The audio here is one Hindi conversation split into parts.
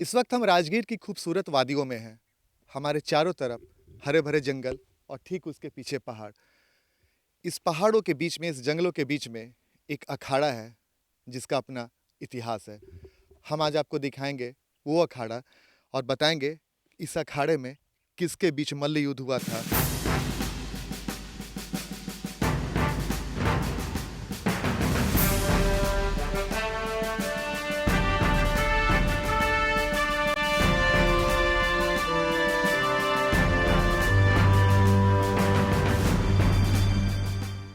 इस वक्त हम राजगीर की खूबसूरत वादियों में हैं। हमारे चारों तरफ हरे भरे जंगल और ठीक उसके पीछे पहाड़। इस पहाड़ों के बीच में, इस जंगलों के बीच में एक अखाड़ा है जिसका अपना इतिहास है। हम आज आपको दिखाएंगे वो अखाड़ा और बताएंगे इस अखाड़े में किसके बीच मल्ल युद्ध हुआ था।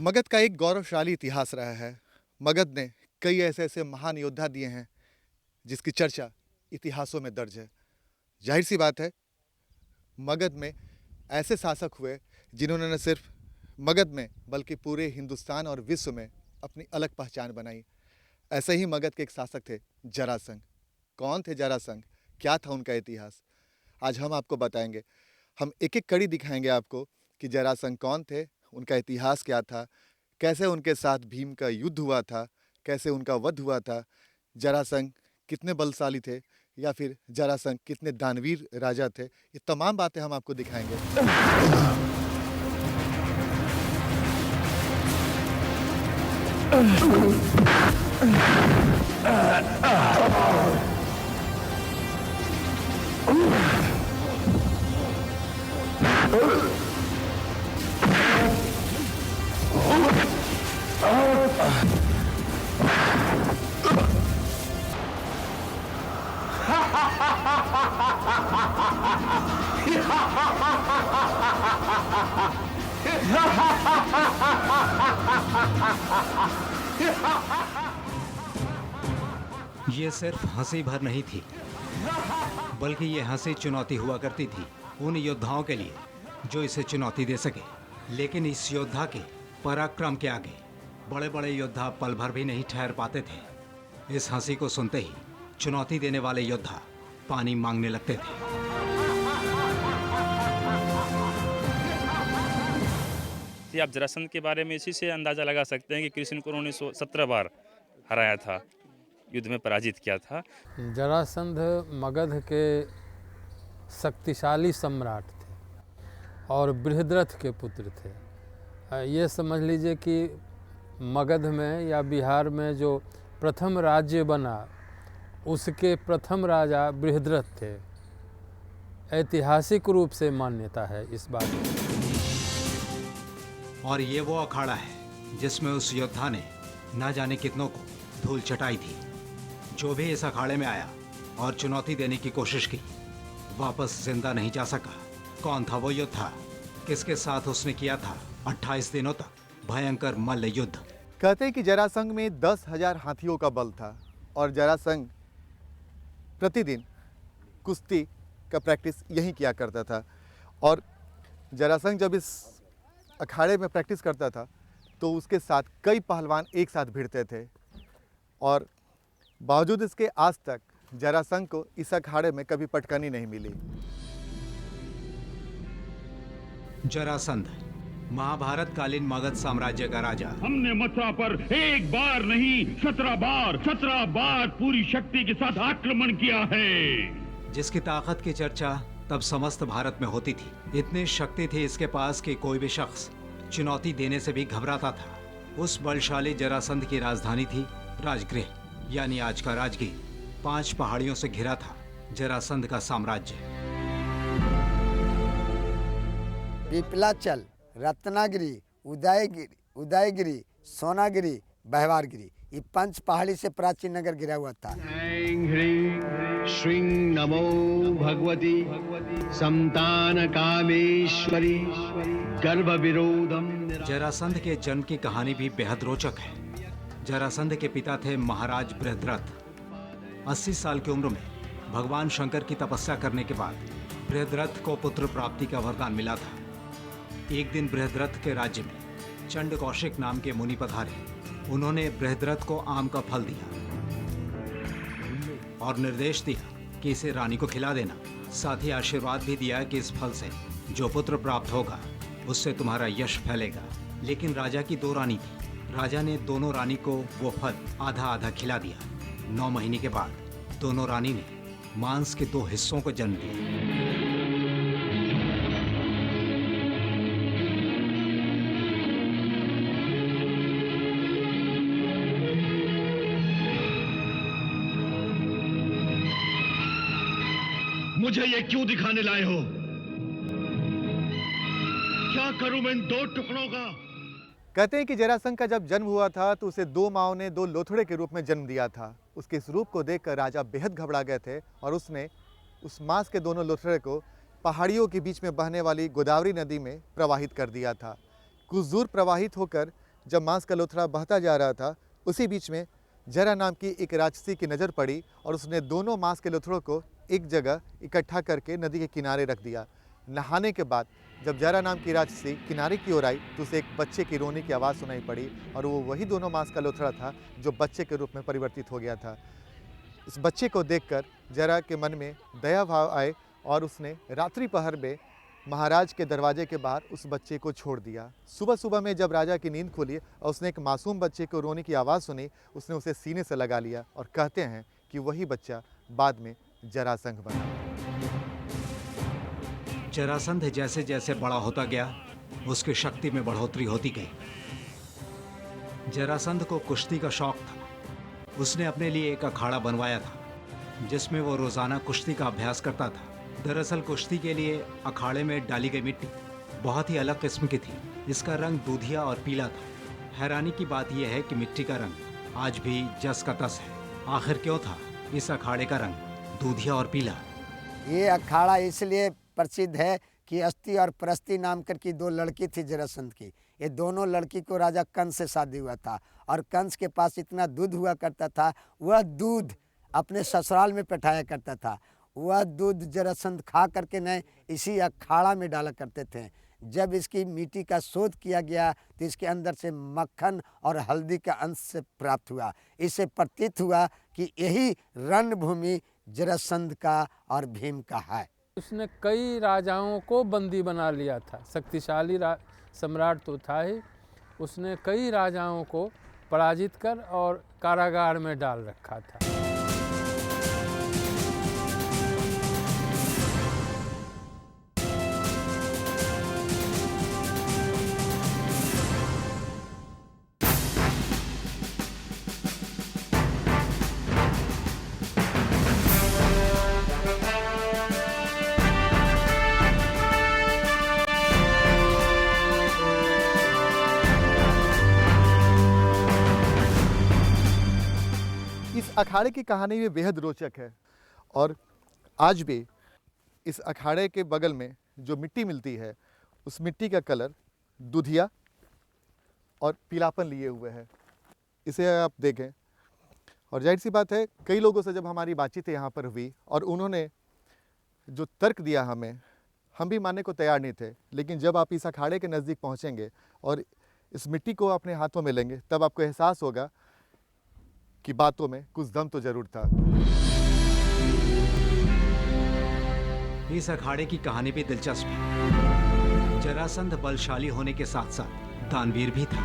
मगध का एक गौरवशाली इतिहास रहा है। मगध ने कई ऐसे ऐसे महान योद्धा दिए हैं जिसकी चर्चा इतिहासों में दर्ज है। जाहिर सी बात है, मगध में ऐसे शासक हुए जिन्होंने न सिर्फ मगध में बल्कि पूरे हिंदुस्तान और विश्व में अपनी अलग पहचान बनाई। ऐसे ही मगध के एक शासक थे जरासंध। कौन थे जरासंध, क्या था उनका इतिहास, आज हम आपको बताएंगे। हम एक एक कड़ी दिखाएंगे आपको कि जरासंध कौन थे, उनका इतिहास क्या था, कैसे उनके साथ भीम का युद्ध हुआ था, कैसे उनका वध हुआ था, जरासंध कितने बलशाली थे या फिर जरासंध कितने दानवीर राजा थे। ये तमाम बातें हम आपको दिखाएंगे। ये सिर्फ हंसी भर नहीं थी, बल्कि ये हंसी चुनौती हुआ करती थी उन योद्धाओं के लिए जो इसे चुनौती दे सके। लेकिन इस योद्धा के पराक्रम के आगे बड़े बड़े योद्धा पल भर भी नहीं ठहर पाते थे। इस हंसी को सुनते ही चुनौती देने वाले योद्धा पानी मांगने लगते थे। जी, आप जरासंध के बारे में इसी से अंदाज़ा लगा सकते हैं कि कृष्ण को उन्होंने 17 बार हराया था, युद्ध में पराजित किया था। जरासंध मगध के शक्तिशाली सम्राट थे और बृहद्रथ के पुत्र थे। ये समझ लीजिए कि मगध में या बिहार में जो प्रथम राज्य बना उसके प्रथम राजा बृहद्रथ थे। ऐतिहासिक रूप से मान्यता है इस बात की। और ये वो अखाड़ा है जिसमें उस योद्धा ने ना जाने कितनों को धूल चटाई थी। जो भी इस अखाड़े में आया और चुनौती देने की कोशिश की, वापस जिंदा नहीं जा सका। कौन था वो योद्धा, किसके साथ उसने किया था 28 दिनों तक भयंकर मल्ल युद्ध। कहते हैं कि जरासंध में 10,000 हाथियों का बल था और जरासंध प्रतिदिन कुश्ती का प्रैक्टिस यहीं किया करता था। और जरासंध जब इस अखाड़े में प्रैक्टिस करता था तो उसके साथ कई पहलवान एक साथ भिड़ते थे। और बावजूद इसके आज तक जरासंध को इस अखाड़े में कभी पटकनी नहीं मिली। जरासंध महाभारत कालीन मगध साम्राज्य का राजा। हमने मथुरा पर एक बार नहीं 17 बार पूरी शक्ति के साथ आक्रमण किया है। जिसकी ताकत की चर्चा तब समस्त भारत में होती थी। इतनी शक्ति थी इसके पास कि कोई भी शख्स चुनौती देने से भी घबराता था। उस बलशाली जरासंध की राजधानी थी राजगृह, यानी आज का राजगीर। 5 पहाड़ियों से घिरा था जरासंध का साम्राज्य। पिपलाचल, रत्नागिरी, उदयगिरी, सोनागिरी, बहवारगिरी, ये 5 पहाड़ी से प्राचीन नगर घिरा हुआ था। श्रीं नमो भगवती संतान कामेश्वरी गर्भ विरोधम। जरासंध के जन्म की कहानी भी बेहद रोचक है। जरासंध के पिता थे महाराज बृहद्रथ। 80 साल की उम्र में भगवान शंकर की तपस्या करने के बाद बृहद्रथ को पुत्र प्राप्ति का वरदान मिला था। एक दिन बृहद्रथ के राज्य में चंड कौशिक नाम के मुनि पधारे। उन्होंने बृहद्रथ को आम का फल दिया और निर्देश दिया कि इसे रानी को खिला देना। साथ ही आशीर्वाद भी दिया कि इस फल से जो पुत्र प्राप्त होगा उससे तुम्हारा यश फैलेगा। लेकिन राजा की 2 रानी थी। राजा ने दोनों रानी को वो फल आधा आधा खिला दिया। 9 महीने के बाद दोनों रानी ने मांस के 2 हिस्सों को जन्म दिया। मुझे ये क्यों दिखाने लाए हो? क्या करूं मैं इन 2 टुकड़ों का? कहते हैं कि जरासंध का जब जन्म हुआ था तो उसे 2 माओं ने 2 लोथड़े के रूप में जन्म दिया था। उसके इस रूप को देखकर राजा बेहद घबरा गए थे और उसने उस मांस के दोनों लोथड़े को पहाड़ियों के बीच में बहने वाली गोदावरी नदी में प्रवाहित कर दिया था। कुछ दूर प्रवाहित होकर जब मांस का लोथड़ा बहता जा रहा था, उसी बीच में जरा नाम की एक राक्षसी की नज़र पड़ी और उसने दोनों मांस के लोथड़ों को एक जगह इकट्ठा करके नदी के किनारे रख दिया। नहाने के बाद जब जरा नाम की राक्षसी किनारे की ओर आई तो उसे एक बच्चे की रोने की आवाज़ सुनाई पड़ी और वो वही दोनों मांस का लोथड़ा था जो बच्चे के रूप में परिवर्तित हो गया था। इस बच्चे को देखकर जरा के मन में दया भाव आए और उसने रात्रि पहर में महाराज के दरवाजे के बाहर उस बच्चे को छोड़ दिया। सुबह सुबह में जब राजा की नींद खुली और उसने एक मासूम बच्चे को रोने की आवाज़ सुनी, उसने उसे सीने से लगा लिया और कहते हैं कि वही बच्चा बाद में जरासंध बना। जरासंध जैसे जैसे बड़ा होता गया, उसकी शक्ति में बढ़ोतरी होती गई। जरासंध को कुश्ती का शौक था। उसने अपने लिए एक अखाड़ा बनवाया था जिसमें वो रोजाना कुश्ती का अभ्यास करता था। दरअसल कुश्ती के लिए अखाड़े में डाली गई मिट्टी बहुत ही अलग किस्म की थी। इसका रंग दूधिया और पीला था। हैरानी की बात यह है कि मिट्टी का रंग आज भी जस का तस है। आखिर क्यों था इस अखाड़े का रंग दूधिया और पीला? ये अखाड़ा इसलिए प्रसिद्ध है कि अस्ति और प्रस्ति नाम करके 2 लड़की थी जरासंध की। ये दोनों लड़की को राजा कंस से शादी हुआ था और कंस के पास इतना दूध हुआ करता था, वह दूध अपने ससुराल में पठाया करता था। वह दूध जरासंध खा करके न इसी अखाड़ा में डाला करते थे। जब इसकी मिट्टी का शोध किया गया तो इसके अंदर से मक्खन और हल्दी का अंश से प्राप्त हुआ। इससे प्रतीत हुआ कि यही रणभूमि जरासंध का और भीम का है। उसने कई राजाओं को बंदी बना लिया था। शक्तिशाली सम्राट तो था ही। उसने कई राजाओं को पराजित कर और कारागार में डाल रखा था। इस अखाड़े की कहानी भी बेहद रोचक है और आज भी इस अखाड़े के बगल में जो मिट्टी मिलती है उस मिट्टी का कलर दूधिया और पीलापन लिए हुए है। इसे आप देखें और जाहिर सी बात है कई लोगों से जब हमारी बातचीत यहाँ पर हुई और उन्होंने जो तर्क दिया हमें, हम भी मानने को तैयार नहीं थे। लेकिन जब आप इस अखाड़े के नज़दीक पहुँचेंगे और इस मिट्टी को अपने हाथों में लेंगे तब आपको एहसास होगा कि बातों में कुछ दम तो जरूर था। इस अखाड़े की कहानी भी दिलचस्प है। जरासंध बलशाली होने के साथ साथ दानवीर भी था,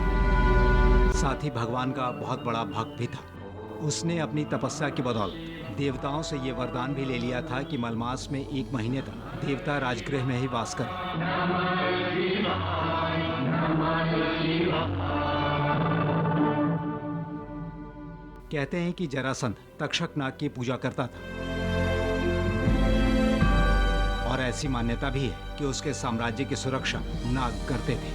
साथ ही भगवान का बहुत बड़ा भक्त भी था। उसने अपनी तपस्या की बदौलत देवताओं से ये वरदान भी ले लिया था कि मलमास में 1 महीने तक देवता राजगृह में ही वास करें। कहते हैं कि जरासंध तक्षक नाग की पूजा करता था और ऐसी मान्यता भी है कि उसके साम्राज्य की सुरक्षा नाग करते थे।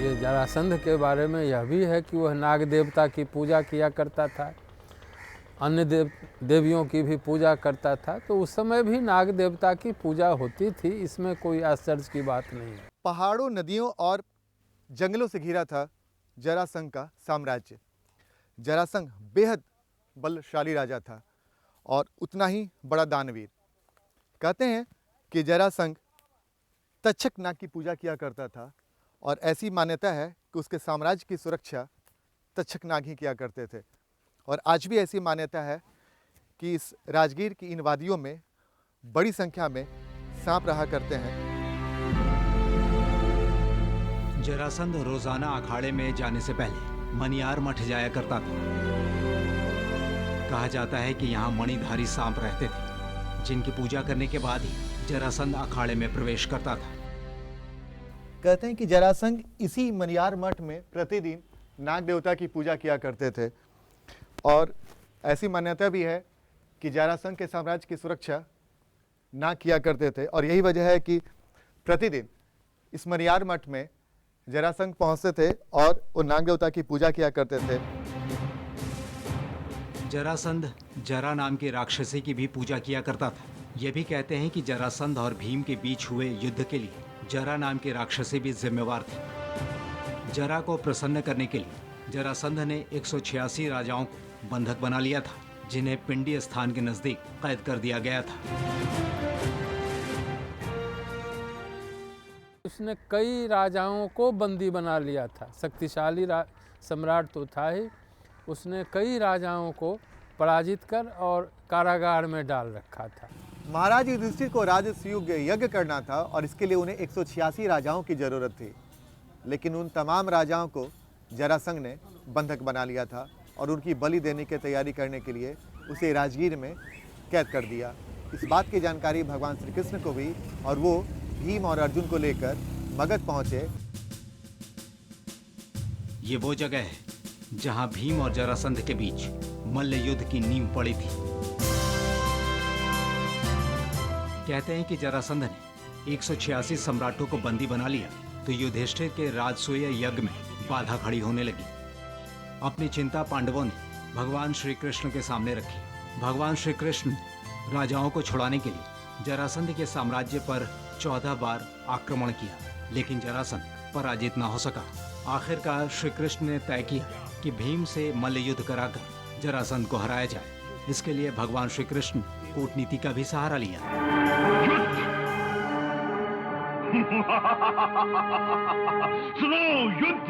ये जरासंध के बारे में यह भी है कि वह नाग देवता की पूजा किया करता था, अन्य देवियों की भी पूजा करता था। तो उस समय भी नाग देवता की पूजा होती थी, इसमें कोई आश्चर्य की बात नहीं है। पहाड़ों, नदियों और जंगलों से घिरा था जरासंध का साम्राज्य। जरासंध बेहद बलशाली राजा था और उतना ही बड़ा दानवीर। कहते हैं कि जरासंध तक्षक नाग की पूजा किया करता था और ऐसी मान्यता है कि उसके साम्राज्य की सुरक्षा तक्षक नाग ही किया करते थे। और आज भी ऐसी मान्यता है कि इस राजगीर की इन वादियों में बड़ी संख्या में सांप रहा करते हैं। जरासंध रोजाना अखाड़े में जाने से पहले मनियार मठ जाया करता था। कहा जाता है कि यहाँ मणिधारी सांप रहते थे, जिनकी पूजा करने के बाद ही जरासंध अखाड़े में प्रवेश करता था। कहते हैं कि जरासंध इसी मनियार मठ में प्रतिदिन नाग देवता की पूजा किया करते थे और ऐसी मान्यता भी है कि जरासंध के साम्राज्य की सुरक्षा नाग किया करते थे और यही वजह है कि प्रतिदिन इस मनियार मठ में जरासंध पहुंचते थे और वो नाग देवता की पूजा किया करते थे। जरासंध जरा नाम के राक्षसी की भी पूजा किया करता था। ये भी कहते हैं कि जरासंध और भीम के बीच हुए युद्ध के लिए जरा नाम के राक्षसी भी जिम्मेवार थे। जरा को प्रसन्न करने के लिए जरासंध ने 186 राजाओं को बंधक बना लिया था, जिन्हें पिंडी स्थान के नजदीक कैद कर दिया गया था। उसने कई राजाओं को बंदी बना लिया था। शक्तिशाली सम्राट तो था ही, उसने कई राजाओं को पराजित कर और कारागार में डाल रखा था। महाराज युधिष्ठिर को राजसूय यज्ञ करना था और इसके लिए उन्हें 186 राजाओं की जरूरत थी, लेकिन उन तमाम राजाओं को जरासंध ने बंधक बना लिया था और उनकी बलि देने की तैयारी करने के लिए उसे राजगीर में कैद कर दिया। इस बात की जानकारी भगवान श्री कृष्ण को भी और वो भीम और अर्जुन को लेकर मगध पहुंचे। ये वो जगह है जहां भीम और जरासंध के बीच मल्ल युद्ध की नींव पड़ी थी। कहते हैं कि जरासंध ने 186 सम्राटों को बंदी बना लिया तो युधिष्ठिर के राजसूय यज्ञ में बाधा खड़ी होने लगी। अपनी चिंता पांडवों ने भगवान श्री कृष्ण के सामने रखी। भगवान श्री कृष्ण राजाओं को छुड़ाने के लिए जरासंध के साम्राज्य पर 14 बार आक्रमण किया, लेकिन जरासंध पराजित न हो सका। आखिरकार श्री कृष्ण ने तय किया कि भीम से मल्ल युद्ध कराकर जरासंध को हराया जाए। इसके लिए भगवान श्री कृष्ण कूटनीति का भी सहारा लिया। सुनो युद्ध,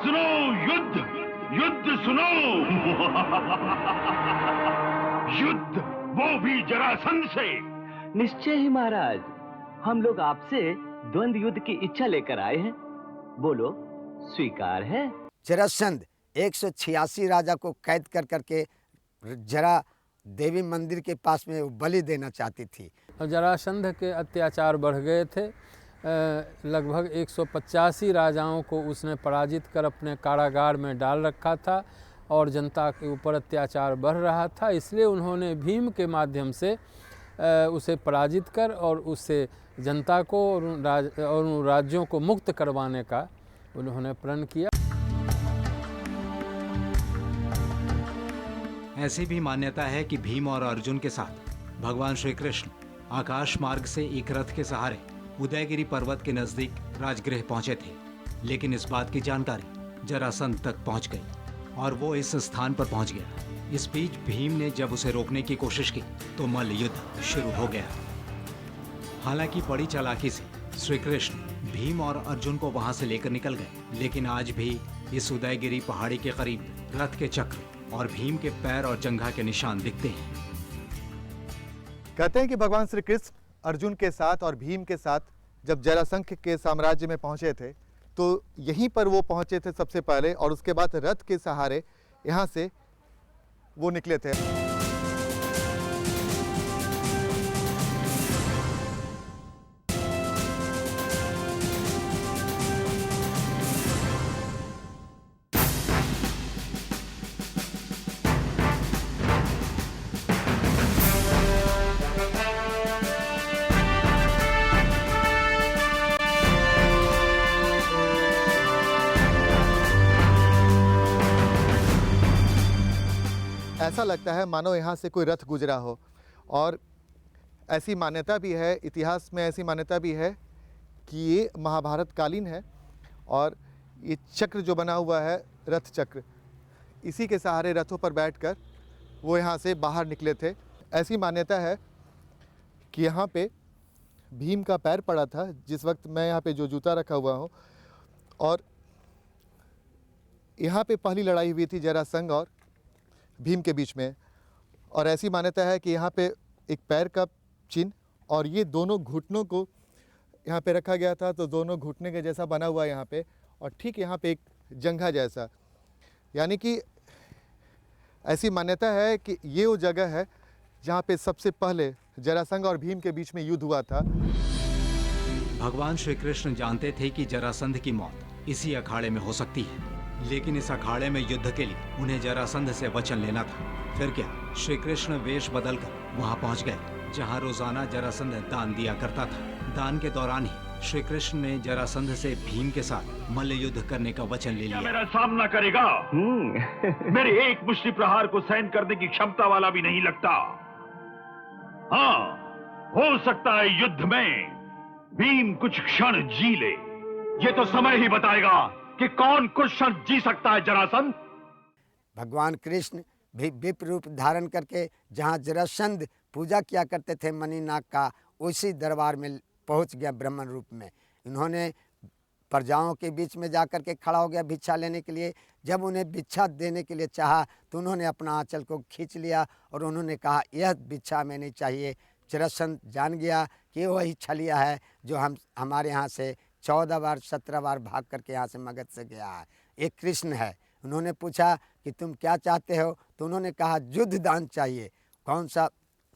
सुनो युद्ध, युद्ध सुनो, युद्ध वो भी जरासंध से। निश्चय ही महाराज, हम लोग आपसे द्वंद्व युद्ध की इच्छा लेकर आए हैं। बोलो, स्वीकार है? जरासंध 186 राजा को कैद कर करके जरा देवी मंदिर के पास में वो बलि देना चाहती थी। और जरासंध के अत्याचार बढ़ गए थे। लगभग 185 राजाओं को उसने पराजित कर अपने कारागार में डाल रखा था और जनता के ऊपर अत्याचार बढ़ रहा था। इसलिए उन्होंने भीम के माध्यम से उसे पराजित कर और उससे जनता को और उन राज्यों को मुक्त करवाने का उन्होंने प्रण किया। ऐसी भी मान्यता है कि भीम और अर्जुन के साथ भगवान श्री कृष्ण आकाश मार्ग से एक रथ के सहारे उदयगिरी पर्वत के नजदीक राजगृह पहुंचे थे, लेकिन इस बात की जानकारी जरासंध तक पहुंच गई और वो इस स्थान पर पहुंच गया। इस बीच भीम ने जब उसे रोकने की कोशिश की तो मल्ल युद्ध शुरू हो गया। हालांकि बड़ी चालाकी से श्री कृष्ण भीम और अर्जुन को वहां से लेकर निकल गए, लेकिन आज भी इस उदयगिरी पहाड़ी के करीब रथ के चक्र और भीम के पैर और जंघा के निशान दिखते हैं। कहते हैं कि भगवान श्री कृष्ण अर्जुन के साथ और भीम के साथ जब जरासंध के साम्राज्य में पहुंचे थे तो यहीं पर वो पहुंचे थे सबसे पहले और उसके बाद रथ के सहारे यहाँ से वो निकले थे। ऐसा लगता है मानो यहाँ से कोई रथ गुजरा हो और ऐसी मान्यता भी है, इतिहास में ऐसी मान्यता भी है कि ये महाभारत कालीन है और ये चक्र जो बना हुआ है रथ चक्र, इसी के सहारे रथों पर बैठकर वो यहाँ से बाहर निकले थे। ऐसी मान्यता है कि यहाँ पे भीम का पैर पड़ा था जिस वक्त मैं यहाँ पे जो जूता रखा हुआ हूँ, और यहाँ पे पहली लड़ाई हुई थी जरासंध और भीम के बीच में। और ऐसी मान्यता है कि यहाँ पे एक पैर का चिन्ह और ये दोनों घुटनों को यहाँ पे रखा गया था, तो दोनों घुटने के जैसा बना हुआ है यहाँ पे, और ठीक यहाँ पे एक जंघा जैसा, यानी कि ऐसी मान्यता है कि ये वो जगह है जहाँ पे सबसे पहले जरासंध और भीम के बीच में युद्ध हुआ था। भगवान श्री कृष्ण जानते थे कि जरासंध की मौत इसी अखाड़े में हो सकती है, लेकिन इस अखाड़े में युद्ध के लिए उन्हें जरासंध से वचन लेना था। फिर क्या, श्री कृष्ण वेश बदलकर वहां पहुंच गए जहां रोजाना जरासंध दान दिया करता था। दान के दौरान ही श्री कृष्ण ने जरासंध से भीम के साथ मल्ल युद्ध करने का वचन ले लिया। मेरा सामना करेगा। मेरे एक मुष्टि प्रहार को सहन करने की क्षमता वाला भी नहीं लगता। हाँ, हो सकता है युद्ध में भीम कुछ क्षण जी ले। ये तो समय ही बताएगा कि कौन कुछ क्षण जी सकता है। जरासंध, भगवान कृष्ण भी विप्र रूप धारण करके जहाँ जरासंध पूजा किया करते थे मणिनाग का, उसी दरबार में पहुँच गया ब्राह्मण रूप में। इन्होंने प्रजाओं के बीच में जाकर के खड़ा हो गया भिक्षा लेने के लिए। जब उन्हें भिक्षा देने के लिए चाहा तो उन्होंने अपना आंचल को खींच लिया और उन्होंने कहा, यह भिक्षा हमें नहीं चाहिए। जरासंध जान गया कि वही छलिया है जो हमारे यहाँ से 14 बार 17 बार भाग करके यहाँ से मगध से गया है। एक कृष्ण है। उन्होंने पूछा कि तुम क्या चाहते हो? तो उन्होंने कहा युद्ध दान चाहिए। कौन सा,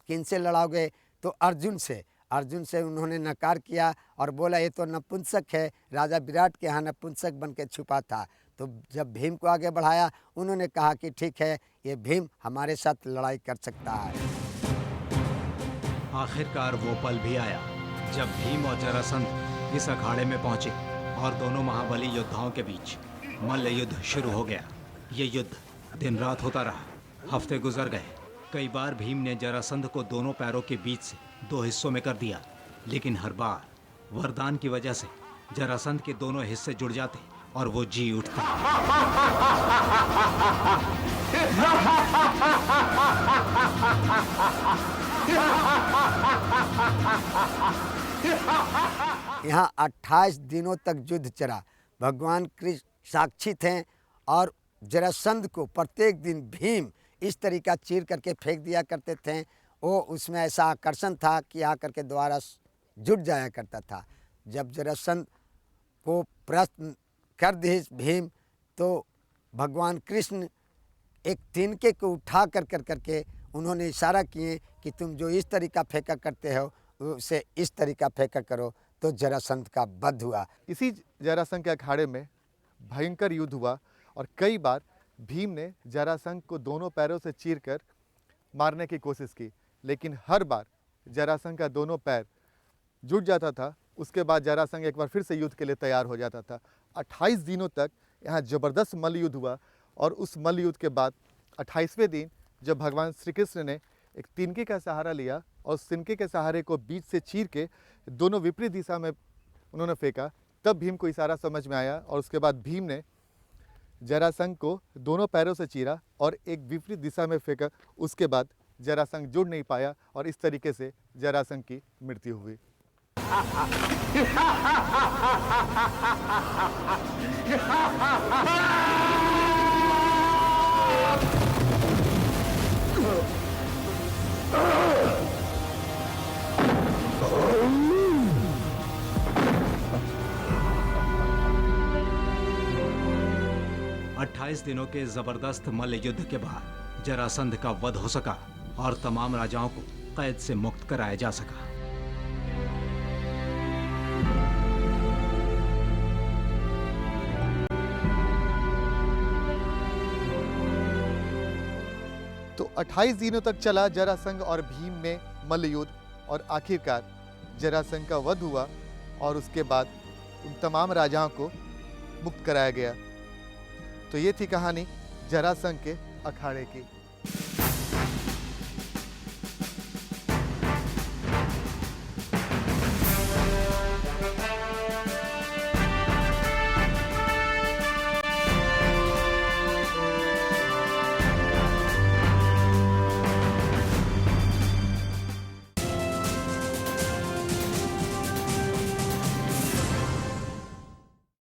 किन से लड़ाओगे? तो अर्जुन से। अर्जुन से उन्होंने नकार किया और बोला ये तो नपुंसक है, राजा विराट के यहाँ नपुंसक बन के छुपा था। तो जब भीम को आगे बढ़ाया, उन्होंने कहा कि ठीक है, ये भीम हमारे साथ लड़ाई कर सकता है। आखिरकार वो पल भी आया जब भीम और जरासंध इस अखाड़े में पहुंचे और दोनों महाबली योद्धाओं के बीच मल्ल युद्ध शुरू हो गया। ये युद्ध दिन रात होता रहा। हफ्ते गुजर गए। कई बार भीम ने जरासंध को दोनों पैरों के बीच से 2 हिस्सों में कर दिया, लेकिन हर बार वरदान की वजह से जरासंध के दोनों हिस्से जुड़ जाते और वो जी उठता। यहाँ 28 दिनों तक युद्ध चला। भगवान कृष्ण साक्षी थे और जरासंध को प्रत्येक दिन भीम इस तरीका चीर करके फेंक दिया करते थे। वो उसमें ऐसा आकर्षण था कि आकर के द्वारा जुट जाया करता था। जब जरासंध को प्रश्न कर दिए भीम, तो भगवान कृष्ण एक तिनके को उठा कर करके उन्होंने इशारा किए कि तुम जो इस तरीका फेंका करते हो उसे इस तरीका फेंका करो। तो जरासंध का वध हुआ। इसी जरासंध के अखाड़े में भयंकर युद्ध हुआ और कई बार भीम ने जरासंध को दोनों पैरों से चीरकर मारने की कोशिश की, लेकिन हर बार जरासंध का दोनों पैर जुट जाता था। उसके बाद जरासंध एक बार फिर से युद्ध के लिए तैयार हो जाता था। 28 दिनों तक यहाँ ज़बरदस्त मल्ल युद्ध हुआ और उस मल्ल युद्ध के बाद 28वें दिन जब भगवान श्री कृष्ण ने एक तिनके का सहारा लिया और उस तिनके के सहारे को बीच से चीर के दोनों विपरीत दिशा में उन्होंने फेंका, तब भीम को इशारा समझ में आया और उसके बाद भीम ने जरासंध को दोनों पैरों से चीरा और एक विपरीत दिशा में फेंका। उसके बाद जरासंध जुड़ नहीं पाया और इस तरीके से जरासंध की मृत्यु हुई। अट्ठाईस दिनों के जबरदस्त मल्ल युद्ध के बाद जरासंध का वध हो सका और तमाम राजाओं को कैद से मुक्त कराया जा सका। तो 28 दिनों तक चला जरासंध और भीम में मल्ल युद्ध और आखिरकार जरासंध का वध हुआ और उसके बाद उन तमाम राजाओं को मुक्त कराया गया। तो ये थी कहानी जरासंध के अखाड़े की।